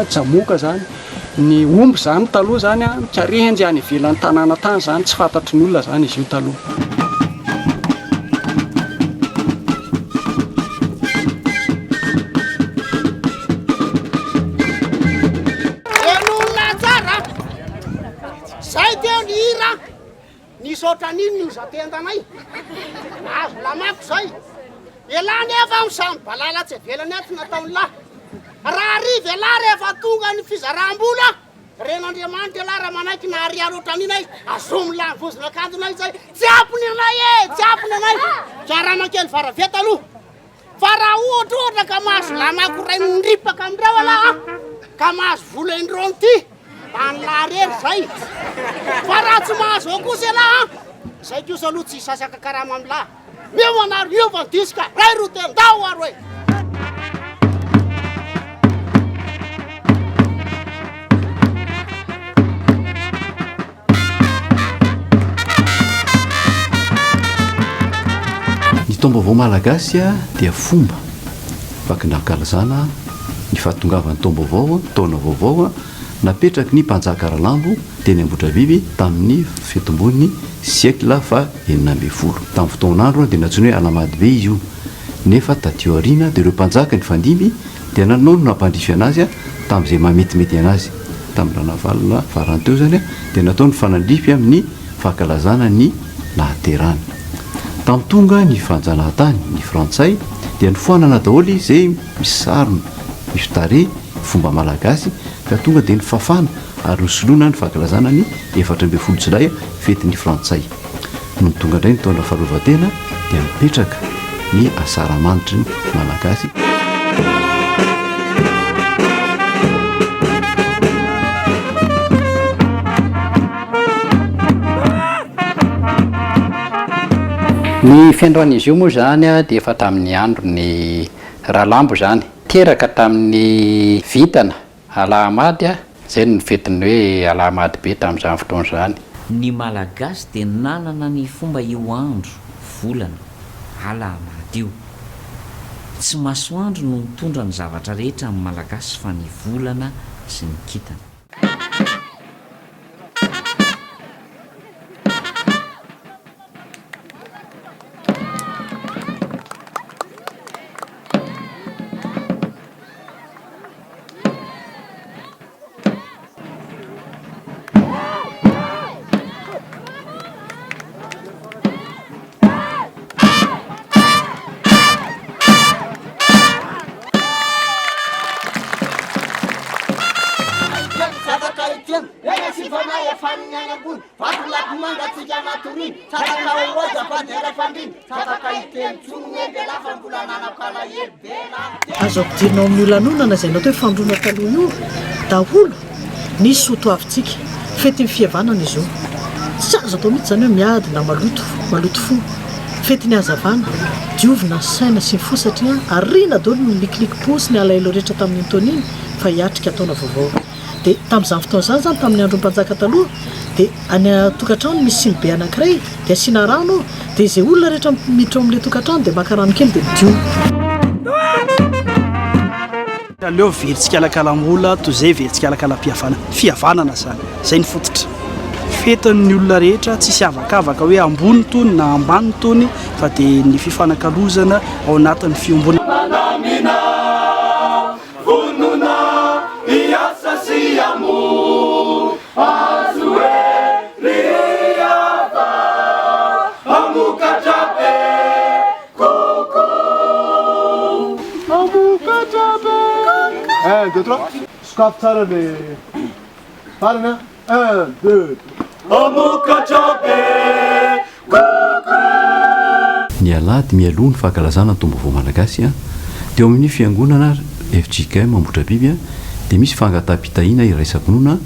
tsamoka zany ny omby zany taloha zany a mikarehenjy any ivelan'ny tanàna tany zany tsy fantatry ny olona zany izy io taloha. Zay teo ny hira nisaotra n'iny io zatendanay azo lamako zay elany efa am'samy balala tsy avelany aty nataony lahy raha ariva elahy rehefa tonga ny fizaram-bola ren'Andriamanitra elahy raha manaiky nahariary ohatran'inay azomy lahy vozona akanjonay zay tsy apony anay tsy apony anay kiaramakely faraveta aloha fa raha ohatra ka mahazo lamako ray niripaka amindreo alahy ka mahazo vola indrony ty anlarery zay fa raha tsy mahazo ao kosa elahy zay kosa aloha tsy sasaka karama amy lahy meo anaro io fa disika ray ro tendao aro e. Ny taom-baovao malagasy dia fomba vakinankalazana ny fahatongavan'ny taom-baovao taona vaovao napetraky ny mpanjaka Ralambo teny Ambotrabiby tamin'ny fetombon'ny siècle fa 19 tamin'ny fotoanandro dia natsoina hoe alamady be izy io nefa taty aoriana dia ireo mpanjaka ny fandimby dia nanao no nampandrify anazy tamin'izay mametimety anazy tamin'ny ranavalona farany teo zany dia natao ny fanandrify amin'ny fankalazana ny nahaterany tamin'ny tonga ny fanjanahantany ny frantsay dia nifoanana daholo izay misarona mifitare fomba malagasy ka tonga dia ny fafana ary nosoloana ny fankalazana ny 14 jolay fetin'ny frantsay no tonga indray ny taona faharovatena dia mipetraka ny asaramanitry ny malagasy. Ny fiandroan'izy io moa zany dia efa tamin'ny andro ny Ralambo zany teraka tamin'ny vitana Alahmady zay ny fetiny hoe Alahmady be tamin'izany fotoana zany. Ny malagasy dia nanana ny fomba io andro volana Alahmady io tsy masoandro no mitondra ny zavatra rehetra amin'ny malagasy fa ny volana sy ny kintana. Azo ampidirina amin'ny olanonana zay natao hoe fandrona taloha io daholo nisy soto avitsika fety ny fihavanana izy io tsy azo atao mihitsy zany hoe miady na maloto fo fety ny hazavana diovina ny saina sy ny fo satria arina daholo ny likiliky posy ny alailo rehetra tamin'ny antoniny fa hiatrika taona vaovao dia tamin'izany fotoana zany tamin'ny andro mpanjaka taloha dia any tokantrano misy siny be anankiray dia asiana rano dia izay olona rehetra miditra amin'ilay tokantrano dia maka rano kely dia midio. Aleo veritsika alakalambola toy izay veritsika alakalam-pihavanana fihavanana zay ny fototra fetin'ny olona rehetra tsisy avakavaka hoe ambony tony na ambany tony fa dia ny fifanakalozana ao anatin'ny fiombona. Un, deux, trois. Scaf tsara le farana. Un, deux. Ny alady mialoha ny fankalazana ny taom-baovao malagasy dia eo amin'ny fiangonana FJKM Ambotrabiby dia misy fangataham-pitahiana iraisam-pinoana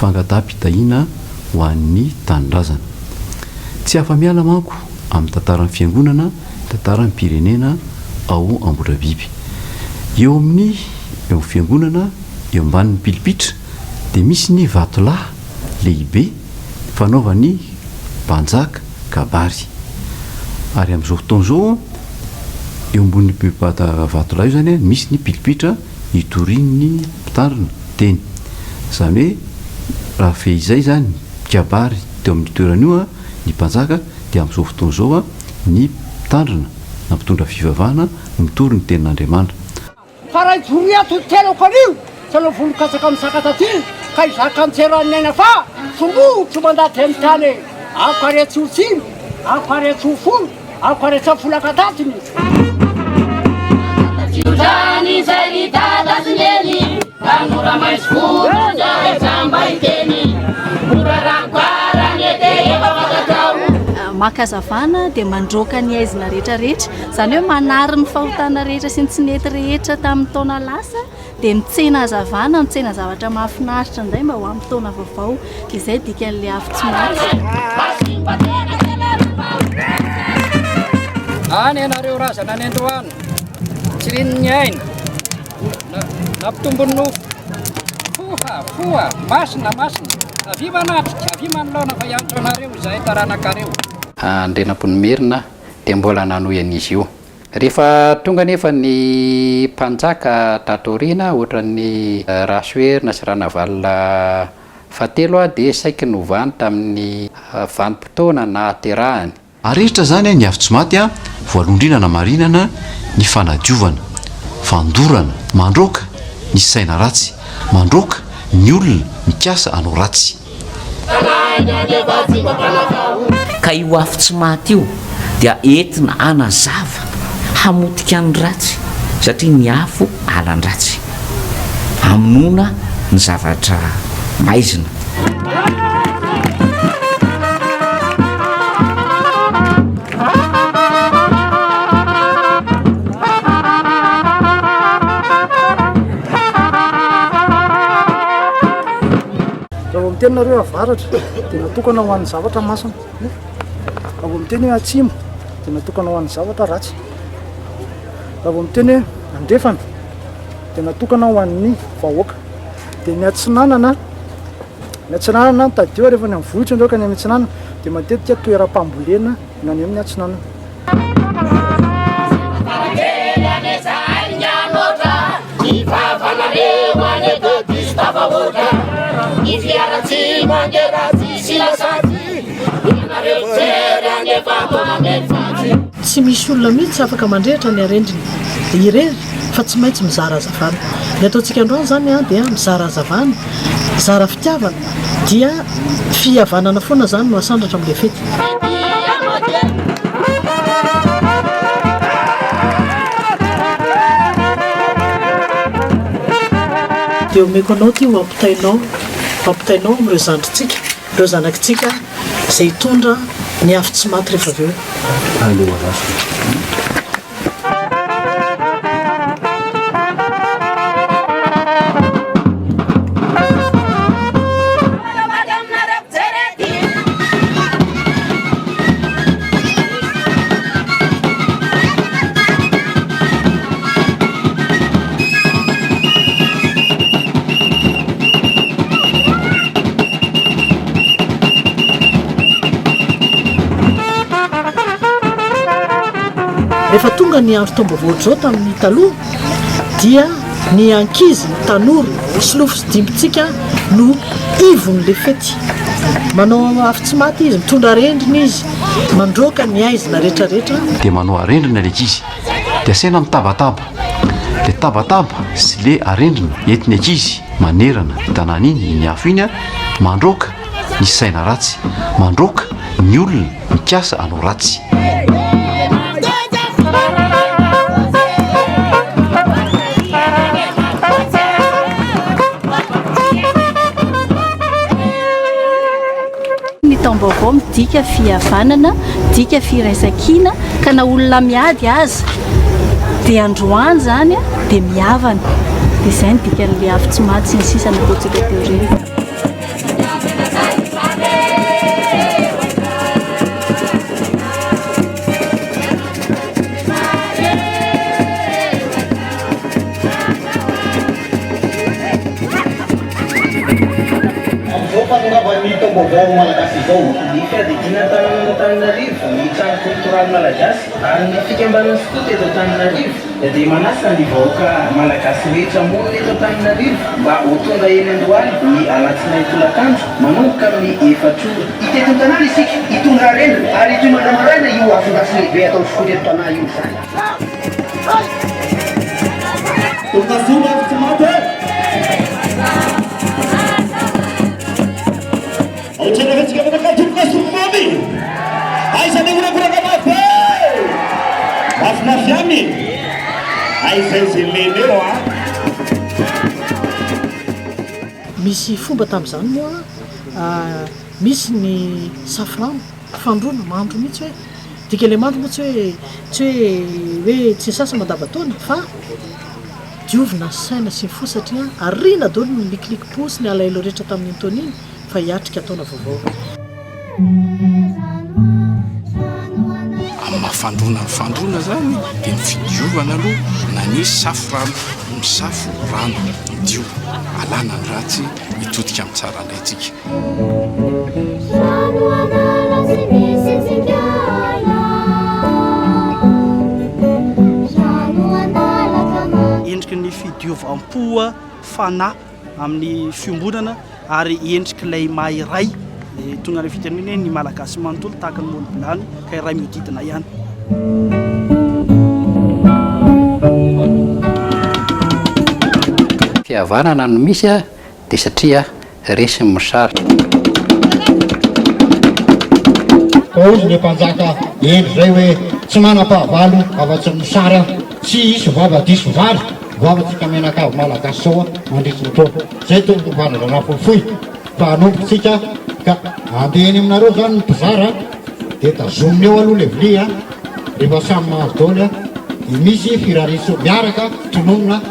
fangataham-pitahiana ho an'ny tanindrazana tsy afa-miala manko amin'ny tantaran'ny fiangonana tantaran'ny pirenena ao Ambotrabiby eo amin'ny fiangonana eo ambanin'ny pilipitra dia misy ny vatolahy lehibe fanaovan'ny mpanjaka kabary ary amin'izao fotoana izao eo ambonin'ny vatolahy io zany misy ny pilipitra itorian'ny mpitandrina teny izany hoe raha fe izay zany kabary teo amin'ny toerana io a ny mpanjaka dia amin'izao fotoana izao a ny mpitandrina na mpitondra fivavahana mitory ny tenin'Andriamanitra. fa raha ijoria totelako anio sanao volokasaka amin'ny sakataty ka izaka antseroan'ny aina fa tomotro mandady amin'ny tany ako aretsy ho tsiny ako aretsy ho folo ako aretsy amin'ny folakatatiny Jani zari dada zileni Kamura mais furu jai sambai teni Murarankwara ngete babakatau Makazavana dia mandroaka ny aizina rehetrarehetra izany hoe manary ny fahotana rehetra sy ny tsinety rehetra tamin'ny taona lasa dia mitsena hazavana mitsena zavatra mahafinaritra indray mba ho amin'ny taona vaovao izay dikan'ilay afo tsy maty any ianareo razana ny androany tsy rininy aina nampitombony nofo foha masina avy manatrika avy manolona fa iantro anareo izay taranankareo andrenam-ponimerina dia mbola nanoy an'izy io rehefa tonga nefa ny mpanjaka tatoriana ohatra ny rasoerina sy ranavalina fatelo dia saiky novany tamin'ny vanimpotoana na aterahany arehitra zany ny avy tsy maty a voalondrinana marinana ny fanadiovana fandorana mandroaka ny saina ratsy mandroaka ny olona mikasa anao ratsy ka io afo tsy maty io dia entina anazava hamotika ny ratsy satria ny afo alan-dratsy aminona ny zavatra maizina tenareo avaratra dia natokana ho an'ny zavatra masina raha vao miteny hoe atsimo dia natokana ho an'ny zavatra ratsy raha vao miteny hoe andrefana dia natokana ho an'ny vahoaka dia ny atsinanana tadio rehefa ny amin'ny vohitra indreo ka ny amin'ny atsinanana dia matetika toeram-pambolena na ny amin'ny atsinanana tsy misy olona mihitsy afaka mandrehitra ny arendriny dia irery fa tsy maintsy mizara hazavana ny ataontsika androany zany a dia mizara hazavana zara fitiavana dia fihavanana foana zany no asandratra amin'ilay fety dia omeko anao ty mampitainao amin'ireo zandritsika ireo zanakitsika izay hitondra ny afo tsy maty rehefa avy eo rehefa tonga ny andro tombovoatra zao tamin'ny taloha dia ny ankizy ny tanora solofo sy dimbitsika no ivon'le fety manao afo tsy maty izy mitondra arendrina izy mandroaka ny aizina rehetrarehetra dia manao arendrina le ankizy dia asaina mitabataba le tabataba sy le arendrina entiny ankizy manerana tanàna iny ny afo iny a mandroaka ny saina ratsy mandroaka ny olona mikasa anao ratsy taom-baovao midika fihavanana dika firaisan-kina ka na olona miady azy dia androany zany a dia mihavana dia izay ny dikan'ilay afo tsy maty sy ny sisa nataontsika teo ireny fahatongavan'ny taom-baovao malagasy izao. Ny fiadidiana Antananarivo, ny trano koltoraly malagasy ary ny fikambanana skoto eto Antananarivo dia manasa ny vahoaka malagasy rehetra monina eto Antananarivo mba ho tonga eny Andohalo ny alatsinainy tolakandro manomboka amin'ny 4 ora. Iteto tanàna isika hitondra rena ary ity mandramaraina io afingasy lehibe atao skoto eto tanàna io zany. Tongasoa tsy maty ohatrana vetsika manaka tongasomamy aizany onakoraka maty mafinafy amy aizay zay leny eo a. misy fomba tamin'izany moa misy ny safrano fandrona mandro mihitsy hoe dika le mandro moa tsy hoe tsy sasa mandavataona fa diovina saina sy ny fo satria arina dolo ny likiliky posy ny alailo rehetra tamin'ny antoniny fa hiatrika ataona vaovao. amin'ny mahafandrona ny fandrona zany dia ny fidiovana aloha na ny safrano misafo rano dio alana ny ratsy hitodika amin'ny tsara andraytsika. Endriky ny fidiovam-poa fanahy amin'ny fiombonana ary endriky ilay mahiray tonga ny fiteneneny ny malagasy manontolo tahaka ny molobolany ka iray miodidina ihany. Fihavanana no misy dia satria resy misary. Ozy le mpanjaka endry zay hoe tsy manam-pahavalo avatsy ny misary tsy isy vava diso vary vavatsika menakavy malagasy sao mandritry ny taona zay tovanazana fohifohy fa hanompotsika ka andehany aminareo zany ny mpizara dia tazominy eo aloha le vilia rehefa samy mahazo daoly dia misy firariso miaraka tononona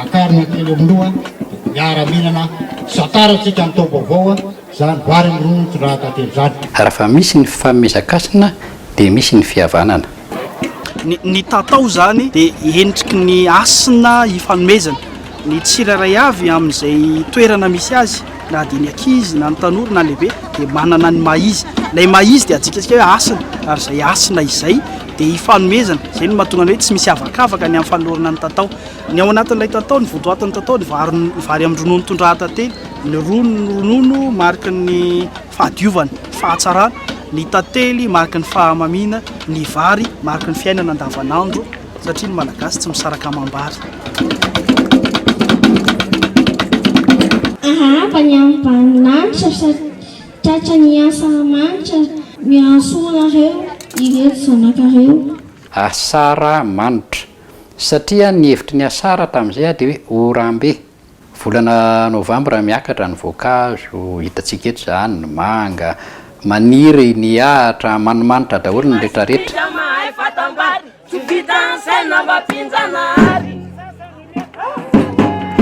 akarina kely aminoa miara-minana sataratsika amin'ny taom-baovao zany vary mirono tondrahatantely zany. Raha misy ny fifanomezakasina dia misy ny fihavanana. Ny tatao zany dia endriky ny asina hifanomezana ny tsirairay avy amin'izay toerana misy azy na dia ny ankizy na ny tanora na lehibe dia manana ny mahizy. Ilay mahizy dia atsikasika hoe asina ary izay asina izay dia hifanomezana izay no mahatonga hoe tsy misy avakavaka ny amin'ny fanolorana ny tatao. Ny ao anatin'ilay tatao ny votoatin'ny tatao ny vary amin'ny ronono tondrahatantely ny ronono mariky ny fahadiovana fahatsarana ny tantely mariky ny fahamamiana ny vary mariky ny fiainana andavanandro satria ny malagasy tsy misaraka amam-bary. Ahapa ny ambananitra tratra ny asa manitra miansoanareo ireto zanakareo. Asara manitra satria ny hevitry ny asara tamin'izay dia hoe orambe. Volana novambra miakatra ny voankazo hitantsika eto zany ny manga maniry ny ahatra manimanitra daholo ny rehetrarehetra. Mahay fatambary tsy vita saina vampinjanahary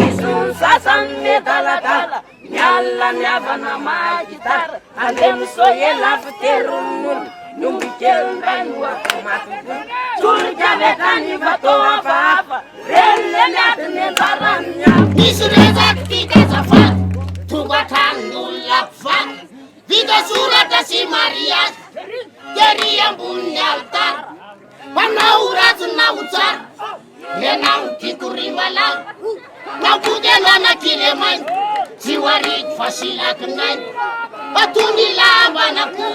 isony sasany medaladala miala ny avana mahagitara andeha misoela fiteron'olo nombikelindray no atomatokoa tolokavekany vatao hafahafa relle miady ny anjarany aby misy resaky fikazafady tonga tranon'olona mpivady vita soratra sy mariazy tery amboniny altara manao ratsy na ho tsara lenao dikorimalany nakodelana-kile mainy tsy ho ariky fa silakynainy atony lambanako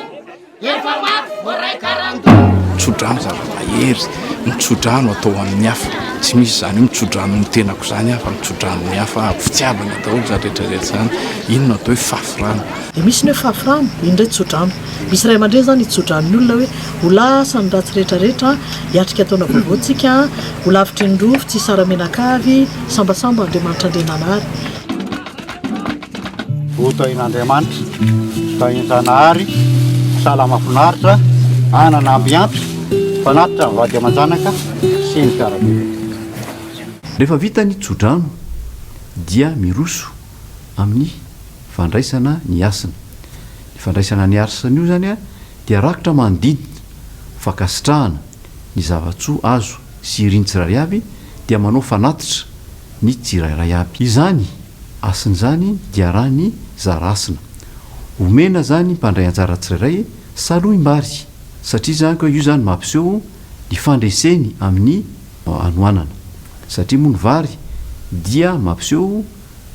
efa maty voray karando. Mitsodrano zava-mahery mitsodrano atao amin'ny hafa tsy misy zany mitsodrano ny tenako zany afa mitsodrano ny hafa fitiavana daholo za rehetrarehetra zany inona atao hoe fafirano. Dia misy ny hoe fafirano indray tsodrano misy ray aman-dreny zany hitsodrano ny olona hoe ho lasa ny ratsy rehetrarehetra hiatrika ataona vaovaontsika ho lavitry ny rofo tsy saramenakavy sambasamba Andriamanitra Andriananahary. Votoin'Andriamanitra tahin-janahary salama finaritra anana ambiantry fanatitra vady aman-janaka sy ny karabe. Rehefa vita ny tsodrano dia miroso amin'ny fandraisana ny asina. Ny fandraisana ny asina io zany dia rakitra manodidina fakasitrahana ny zavatsoa azo sy iriny tsirairay avy dia manao fanatitra ny tsirairay avy. Izany asiny zany dia raha ny zarasina omena zany mpandray anjara tsirairay saloha imbary satria zany koa io zany mampiseho ny fandreseny amin'ny anoanana satria moa ny vary dia mampiseho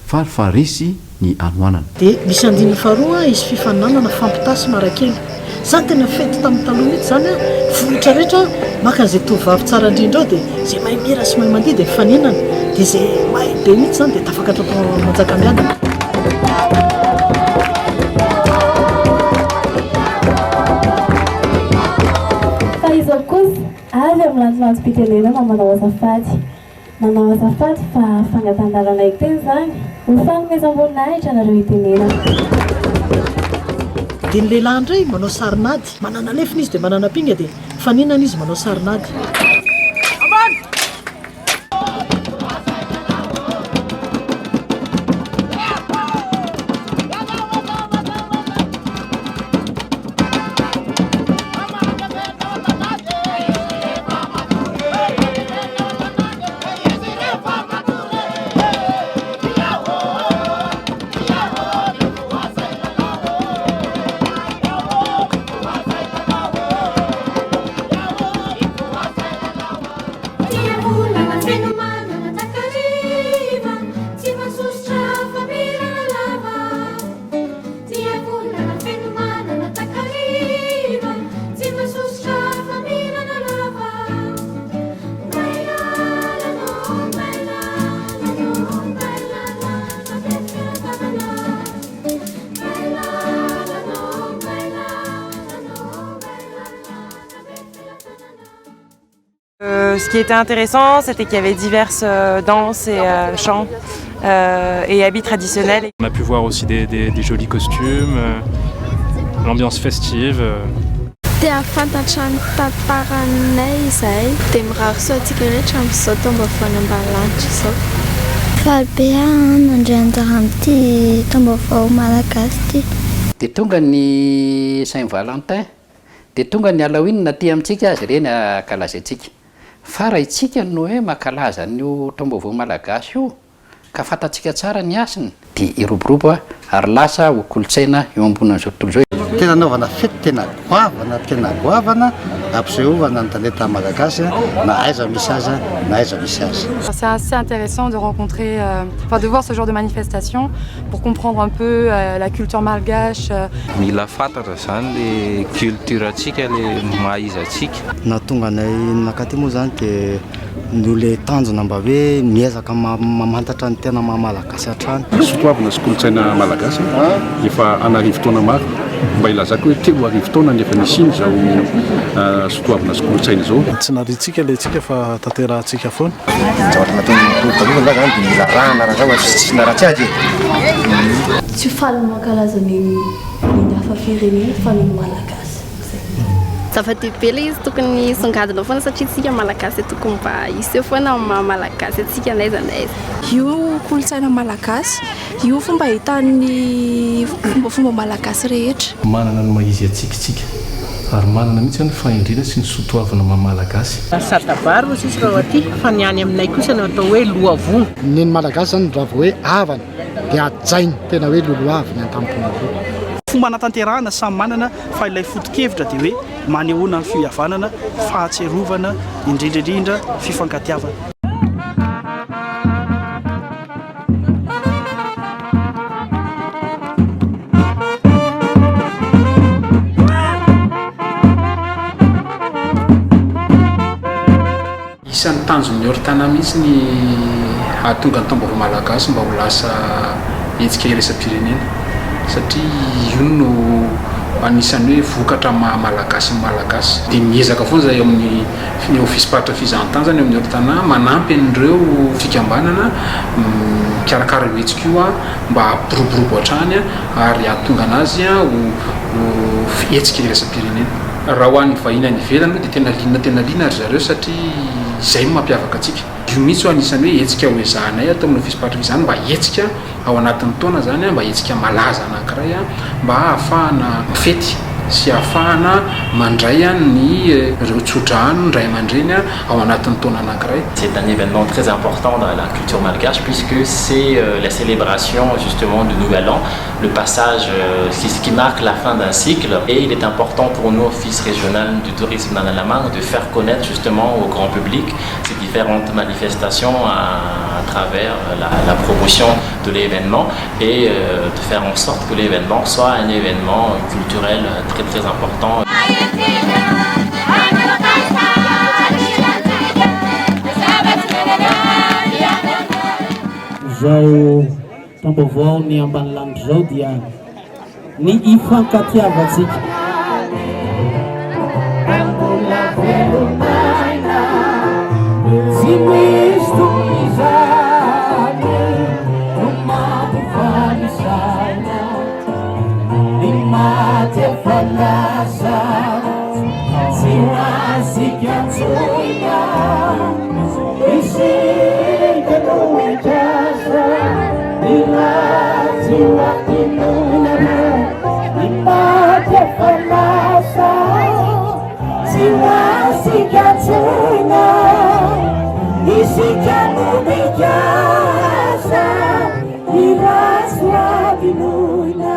farifaresy ny anoanana. Dia misy andiny faharoa izy fifananana fampitasy marakely zany tena fety tamin'ny taloha mihitsy zany a vohitra rehetra maka an'izay tovavy tsara indrindra ao dia zay mahay mira sy mahay mandihy dia mifaninana dia zay mahay be mihitsy zany dia tafakatra manjakamiadana. Fa izao kosa avy amin'ny landilandrom-pitenenana manao azafady fa fangatandarana teny zany ho fanomezam-boninahitra nareo itenenana. Dia ny lehilahy indray manao sarinady manana nefina izy dia manana pinga dia faninana izy manao sarinady. Ce qui était intéressant, c'était qu'il y avait diverses danses et chants et habits traditionnels. On a pu voir aussi des jolis costumes, l'ambiance festive. Dia fantatra ny tantaranay izay dia mirary soa antsika rehetra amin'izao taom-baovao ambalanitra izao. Falibe nandray anjara amin'ity taom-baovao malagasy ity. Dia tonga ny Saint-Valentin, dia tonga ny Halloween naty amintsika azy ireny akalazaintsika. Fa raha itsika no hoe mankalaza n'io taom-baovao malagasy io ka fantatsika tsara ny asiny dia iroborobo ary lasa ho kolotsaina eo ambonin'izao tontolo izao. Tena naovana fety tena goavana ampisehoana ny tanety malagasy na aiza misy aza na aiza misy aza. C'est assez intéressant de rencontrer, de voir ce genre de manifestation pour comprendre un peu la culture malgache. Mila fantatra zany le culture atsika le maha-izy-atsika. Na tonga anay nakaty moa zany dia no le tanjona mba hoe miezaka mamantatra ny tena maha-malagasy hatrany. Sotoavana sy kolotsaina malagasy efa anarivo taona maro mba ilazako hoe 3 arivo taona nefa nisiny zao sotoavana sy kolotsaina zao. Tsy naritsika le tsika fa tanterahantsika foana. Zavatra nataon'ny taloha zany dia mila rahana raha zao tsy naratsy azy. Tsy faly mankalaza ny hafa firenena fa ny malagasy. Zava-dehibe ilay izy tokony songadina foana satria tsika malagasy tokony mba iseho foana malagasy atsika n'aiza n'aiza. Io kolotsaina malagasy, io fomba ahitan'ny fombafomba malagasy rehetra. Manana ny maha-izy atsika ary manana mihitsy ny fahendrena sy ny sotoavana maha-malagasy. Sartabary moa sisy raha aty fa ny any aminay kosa no atao hoe lohavony. Ny malagasy zany raha vao hoe havana dia adjainy tena hoe lolohaviny an-tampona roa. Fomba natanterahana samy manana fa ilay foto-kevitra dia hoe manehoana ny fihavanana, fahatserovana, indrindraindrindra fifankatiavana. Isan'ny tanjon'ny hortana mihitsy ny ahatonga ny taom-baovao malagasy mba ho lasa hetsika iraisam-pirenena satria io no anisan'ny hoe vokatra malagasy dia miezaka foana zay amin'ny ofisy-paritra fizahan-tany amin'ny hortana manampy an'ireo fikambanana mikarakara io hetsika io mba hampiroborobo hatrany ary ahatonga anazy ho hetsika iraisam-pirenena. Raha ho an'ny vahiny any ivelany dia tena liana ry zareo satria izay mampiavaka atsika. Io mihitsy anisan'ny hoe hetsika ho ezahanay atao amin'ny ofisy-paritra izany mba hetsika ao anatin'ny taona zany mba hetsika malaza anankiray mba ahafahana mifety sy ahafahana mandray any ny reo tsodrano ndray aman-dreny ao anatin'ny taona anankiray. C'est un événement très important dans la culture malgache puisque c'est la célébration justement du Nouvel An, le passage, c'est ce qui marque la fin d'un cycle, et il est important pour nous, Office régional du tourisme d'Anna-la-Mangue, de faire connaître justement au grand public ces différentes manifestations à travers la promotion de l'événement et de faire en sorte que l'événement soit un événement culturel très très important. Zao tambavao ny ambanilanitra zao dia ny ifankatiavatsika. Tsy misy toy izany no mampifaly saina, ny maty efa lasa tsy hoazika antsoina, isika no idrasa ny ratsy hoatinona, ny maty efa lasa tsy hoazika antsoina, isika no idrasa ny ratsy hoatinona.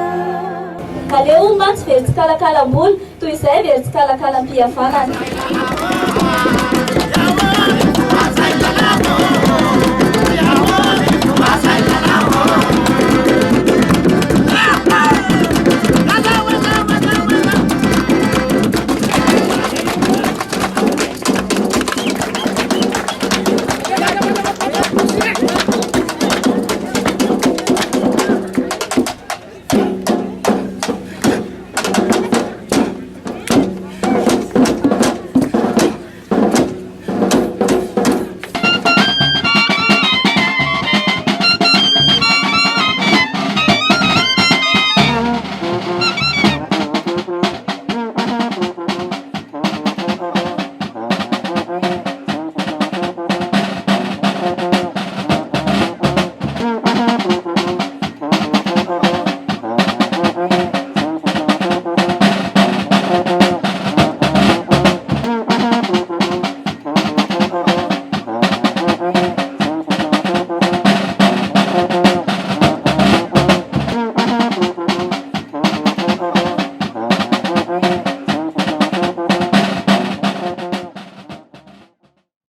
Kaleo mantsy very tsy kalakalam-boly toy izay very tsy kalakalam-pihavanana.